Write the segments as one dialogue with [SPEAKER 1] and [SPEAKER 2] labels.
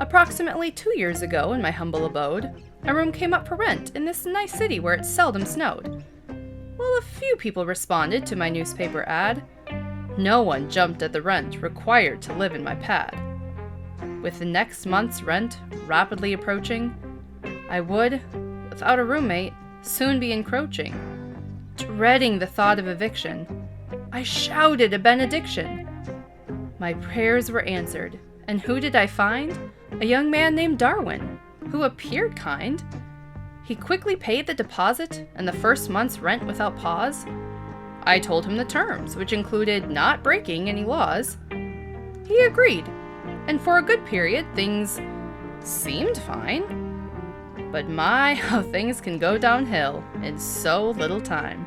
[SPEAKER 1] Approximately 2 years ago, in my humble abode, a room came up for rent in this nice city where it seldom snowed. Well, a few people responded to my newspaper ad. No one jumped at the rent required to live in my pad. With the next month's rent rapidly approaching, I would, without a roommate, soon be encroaching. Dreading the thought of eviction, I shouted a benediction. My prayers were answered, and who did I find? A young man named Darwin, who appeared kind. He quickly paid the deposit and the first month's rent without pause. I told him the terms, which included not breaking any laws. He agreed, and for a good period, things seemed fine. But my, how things can go downhill in so little time.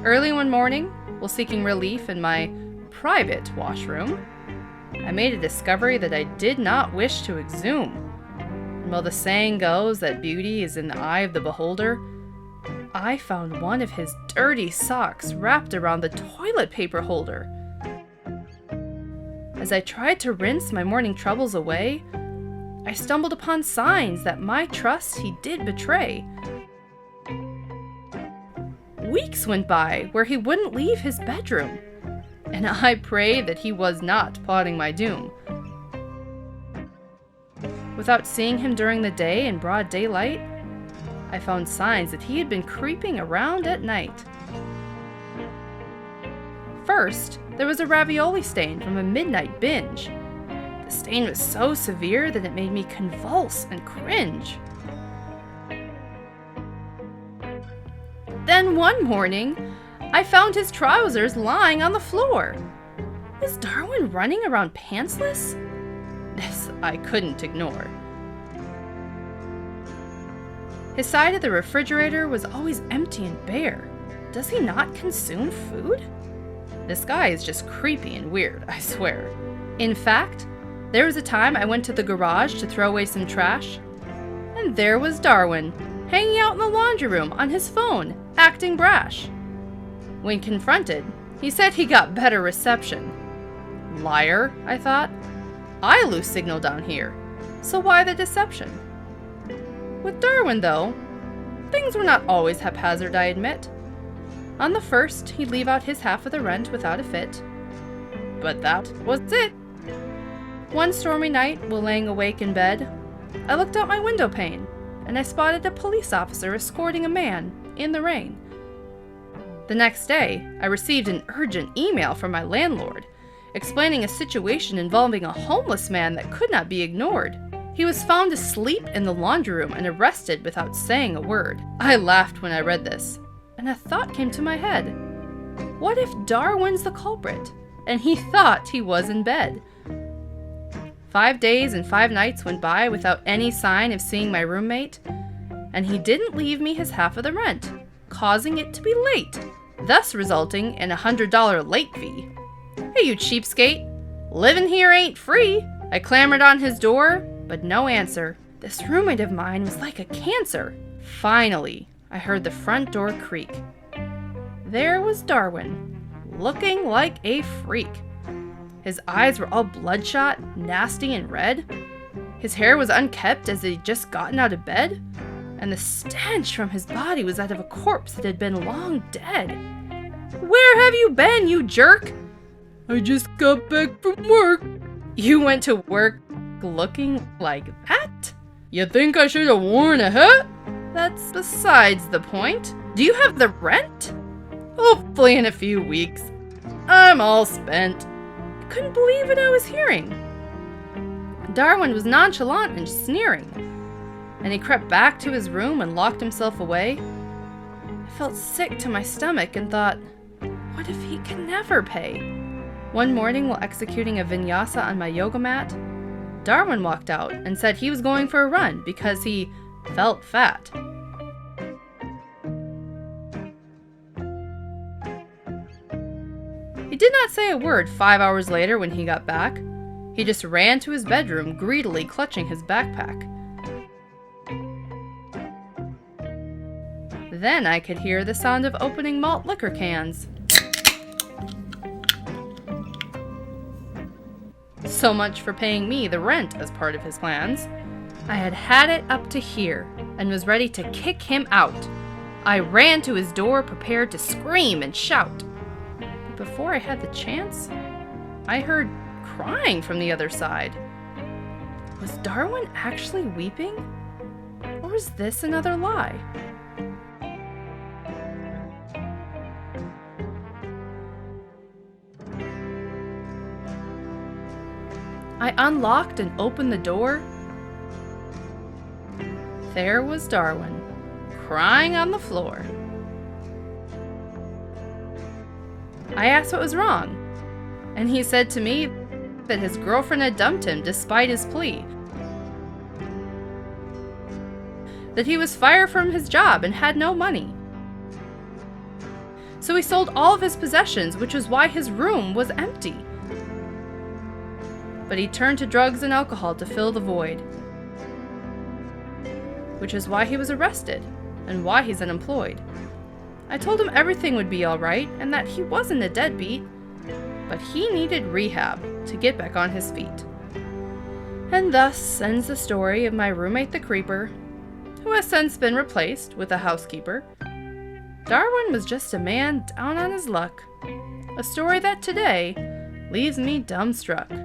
[SPEAKER 1] Early one morning, while seeking relief in my private washroom, I made a discovery that I did not wish to exhume. And while the saying goes that beauty is in the eye of the beholder, I found one of his dirty socks wrapped around the toilet paper holder. As I tried to rinse my morning troubles away, I stumbled upon signs that my trust he did betray. Weeks went by where he wouldn't leave his bedroom, and I prayed that he was not plotting my doom. Without seeing him during the day in broad daylight, I found signs that he had been creeping around at night. First, there was a ravioli stain from a midnight binge. The stain was so severe that it made me convulse and cringe. Then one morning, I found his trousers lying on the floor. Was Darwin running around pantsless? This I couldn't ignore. His side of the refrigerator was always empty and bare. Does he not consume food? This guy is just creepy and weird, I swear. In fact, there was a time I went to the garage to throw away some trash, and there was Darwin, hanging out in the laundry room on his phone, acting brash. When confronted, he said he got better reception. Liar, I thought. I lose signal down here, so why the deception? With Darwin, though, things were not always haphazard, I admit. On the first, he'd leave out his half of the rent without a fit. But that was it. One stormy night, while laying awake in bed, I looked out my window pane, and I spotted a police officer escorting a man in the rain. The next day, I received an urgent email from my landlord, explaining a situation involving a homeless man that could not be ignored. He was found asleep in the laundry room and arrested without saying a word. I laughed when I read this, and a thought came to my head. What if Darwin's the culprit, and he thought he was in bed? 5 days and 5 nights went by without any sign of seeing my roommate, and he didn't leave me his half of the rent, causing it to be late, thus resulting in a $100 late fee. Hey, you cheapskate! Living here ain't free! I clamored on his door, but no answer. This roommate of mine was like a cancer. Finally, I heard the front door creak. There was Darwin, looking like a freak. His eyes were all bloodshot, nasty, and red. His hair was unkempt as he'd just gotten out of bed, and the stench from his body was that of a corpse that had been long dead. Where have you been, you jerk? I just got back from work. You went to work looking like that? You think I should have worn a hat? That's besides the point. Do you have the rent? Hopefully in a few weeks. I'm all spent. I couldn't believe what I was hearing. Darwin was nonchalant and sneering, and he crept back to his room and locked himself away. I felt sick to my stomach and thought, what if he can never pay? One morning while executing a vinyasa on my yoga mat, Darwin walked out and said he was going for a run because he felt fat. He did not say a word 5 hours later when he got back. He just ran to his bedroom, greedily clutching his backpack. Then I could hear the sound of opening malt liquor cans. So much for paying me the rent as part of his plans. I had had it up to here and was ready to kick him out. I ran to his door, prepared to scream and shout. But before I had the chance, I heard crying from the other side. Was Darwin actually weeping? Or was this another lie? I unlocked and opened the door. There was Darwin, crying on the floor. I asked what was wrong, and he said to me that his girlfriend had dumped him despite his plea, that he was fired from his job and had no money. So he sold all of his possessions, which was why his room was empty. But he turned to drugs and alcohol to fill the void, which is why he was arrested and why he's unemployed. I told him everything would be all right and that he wasn't a deadbeat, but he needed rehab to get back on his feet. And thus ends the story of my roommate the creeper, who has since been replaced with a housekeeper. Darwin was just a man down on his luck, a story that today leaves me dumbstruck.